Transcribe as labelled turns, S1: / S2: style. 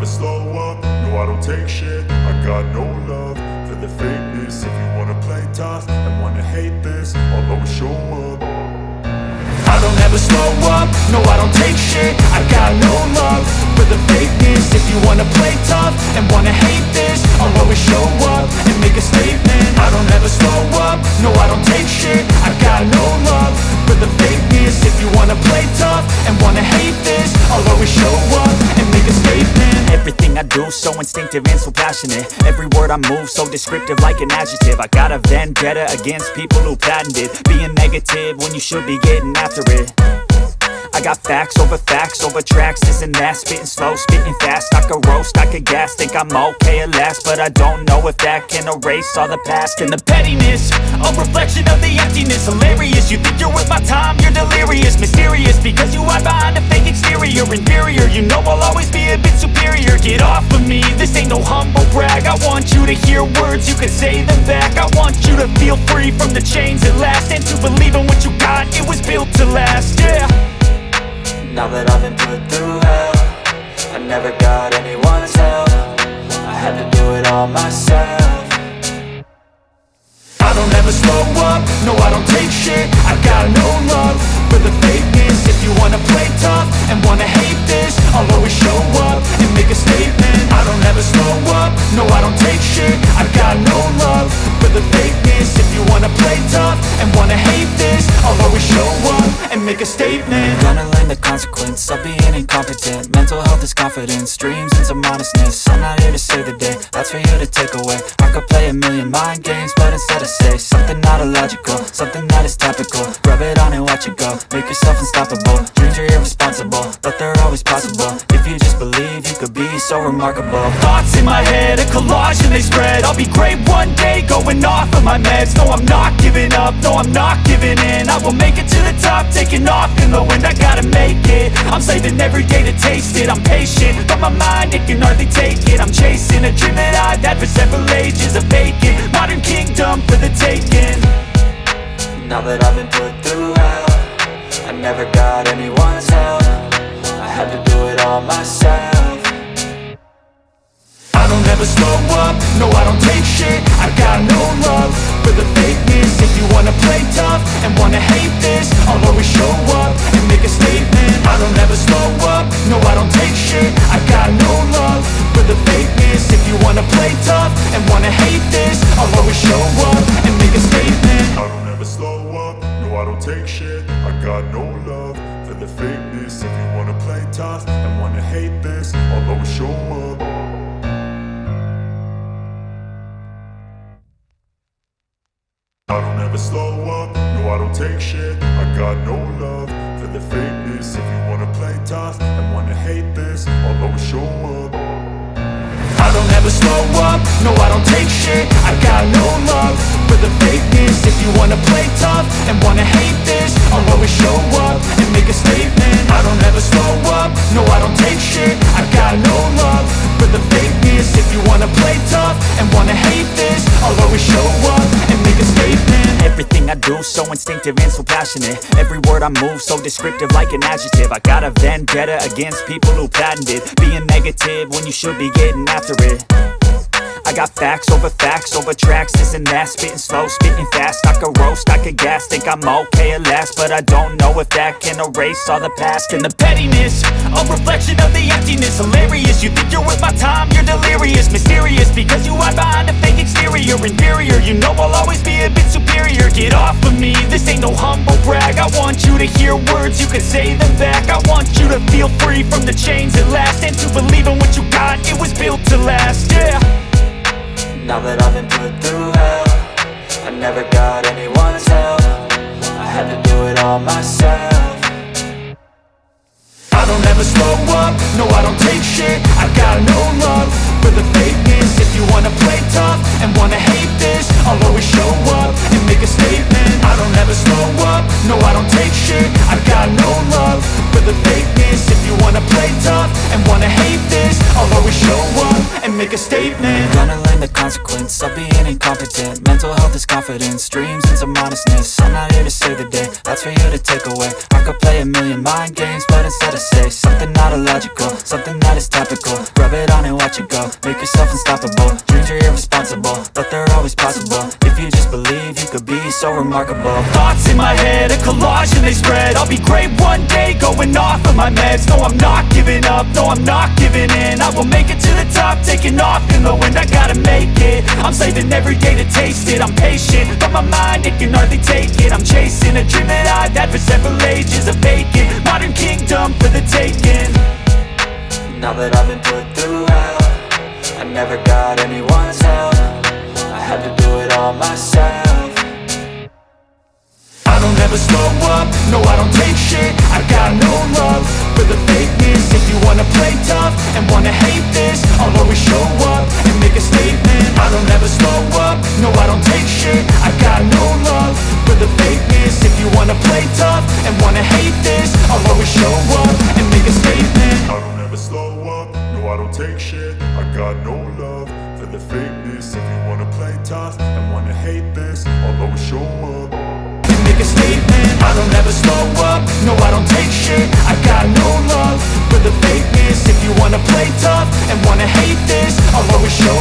S1: slow up, no I don't take shit. I got no love for the fakeness. If you wanna play tough and wanna hate this, I'll always show up. I don't ever slow up, no I don't take shit. I got no love for the fakeness. If you wanna play tough and wanna hate this, I'll always show up and make a statement. I don't ever slow up, no I don't take shit. I got no love for the fakeness. If you wanna play tough and wanna hate this, I'll always show up and make a statement.
S2: Everything I do so instinctive and so passionate. Every word I move so descriptive like an adjective. I got a vendetta against people who patented being negative when you should be getting after it. I got facts over tracks, this and that. Spitting slow, spitting fast, I could roast, I could gas. Think I'm okay at last, but I don't know if that can erase all the past. And the pettiness, a reflection of the emptiness. Hilarious, you think you're worth my time, you're delirious. Mysterious, because you hide behind a fake exterior. Inferior, you know I'll always be a bit superior. Get off of me, this ain't no humble brag. I want you to hear words, you can say them back. I want you to feel free from the chains at last, and to believe in what you got, it was built to last, yeah.
S3: Now that I've been put through hell, I never got anyone's help. I had to do it all myself.
S1: I don't ever slow up, no I don't take shit. I got no love for the fakeness. If you wanna play tough and wanna hate this, I'll always show up and make a statement. I don't ever slow up, no I don't take shit. I got no love for the fakeness. If you wanna play tough and wanna hate this, I'll always show up and make a statement.
S3: Gonna learn the consequence of being incompetent. Mental health is confidence, dreams and some honestness. I'm not here to save the day, that's for you to take away. I could play a million mind games, but instead I say something not illogical, something that is topical. Rub it on and watch it go, make yourself unstoppable. Dreams are irresponsible, but they're always possible. If you just believe, you could be so remarkable.
S2: Thoughts in my head, a collage and they spread. I'll be great one day, going off of my meds. No, I'm not giving up, no, I'm not giving in. I will make it to the top, taking off in the wind. I gotta make it, I'm saving every day to taste it. I'm patient, but my mind, it can hardly take it. I'm chasing a dream that I've had for several ages. A vacant, modern kingdom for the taking.
S3: Now that I've been put through hell, I never got anyone's help. I had to do it all myself.
S1: I don't ever slow up, no I don't take shit. I got no love for the fakeness. If you wanna play tough and wanna hate this, I'll always show up and make a statement. I don't ever slow up, no I don't take shit. I got no love for the fakeness. If you wanna play tough and wanna hate this, I'll always show up and make a statement. I don't ever slow up, no I don't take shit. I got no love for the fakeness. If you wanna play tough and wanna hate this, I'll always show up. I don't ever slow up, no I don't take shit. I got no love for the fakeness. If you wanna play tough and wanna hate this, I'll always show up. I don't ever slow up, no I don't take shit. I got no love for the fakeness. If you wanna play tough and wanna hate this, I'll always show up and make a statement. I don't ever slow up, no I don't take shit. I got no love for the fakeness. If you wanna play tough and wanna hate this, I'll always show up and make a statement.
S2: Everything I do so instinctive and so passionate. Every word I move so descriptive like an adjective. I got a vendetta against people who patented being negative when you should be getting after it. I got facts over tracks, this and that. Spitting slow, spitting fast, I could roast, I could gas. Think I'm okay at last, but I don't know if that can erase all the past. And the pettiness, a reflection of the emptiness. Hilarious, you think you're worth my time, you're delirious. Mysterious, because you hide behind a fake exterior. Inferior, you know I'll always be a bit superior. Get off of me, this ain't no humble brag. I want you to hear words, you can say them back. I want you to feel free from the chains at last, and to believe in what you got, it was built to last, yeah.
S3: Now that I've been put through hell, I never got anyone's help. I had to do it all myself.
S1: I don't ever slow up, no I don't take shit. I got no love for the fakeness. If you wanna play tough and wanna hate this, I'll always show up and make a statement. I don't ever slow up, no I don't take shit. I got no love for the fakeness. If you wanna play tough and wanna hate this, I'll always show up and make a statement.
S3: Gonna learn the consequence of being incompetent. Mental health is confidence, dreams and some honestness. I'm not here to save the day, that's for you to take away. I could play a million mind games, but instead I say something not illogical, something that is topical. Rub it on and watch it go, make yourself unstoppable. Dreams are irresponsible, but they're always possible. If you just believe, you could be so remarkable.
S2: Thoughts in my head, a collage and they spread. I'll be great one day, going off of my meds. No, I'm not giving up, no, I'm not giving in. I will make it to the top, taking off in the wind. I gotta make it, I'm saving every day to taste it. I'm patient, but my mind, it can hardly take it. I'm chasing a dream that I've had for several ages. A vacant, modern kingdom for the taking.
S3: Now that I've been put through hell, I never got anyone's help. I had to do it all myself.
S2: I don't ever slow up, no I don't take shit. I got no love for the fakeness. If you wanna play tough and wanna hate this, I'll always show up and make a statement. I don't ever slow up, no I don't take shit. I got no love for the fakeness. If you wanna play tough and wanna hate this, I'll always show up and make a statement.
S1: I don't ever slow up, no I don't take shit. I got no love for the fakeness. If you wanna play tough and wanna hate this, I'll always show up
S2: and make a statement. I don't ever slow up, no I don't take shit. I got no love for the fakeness. If you wanna play tough and wanna hate this, I'll always show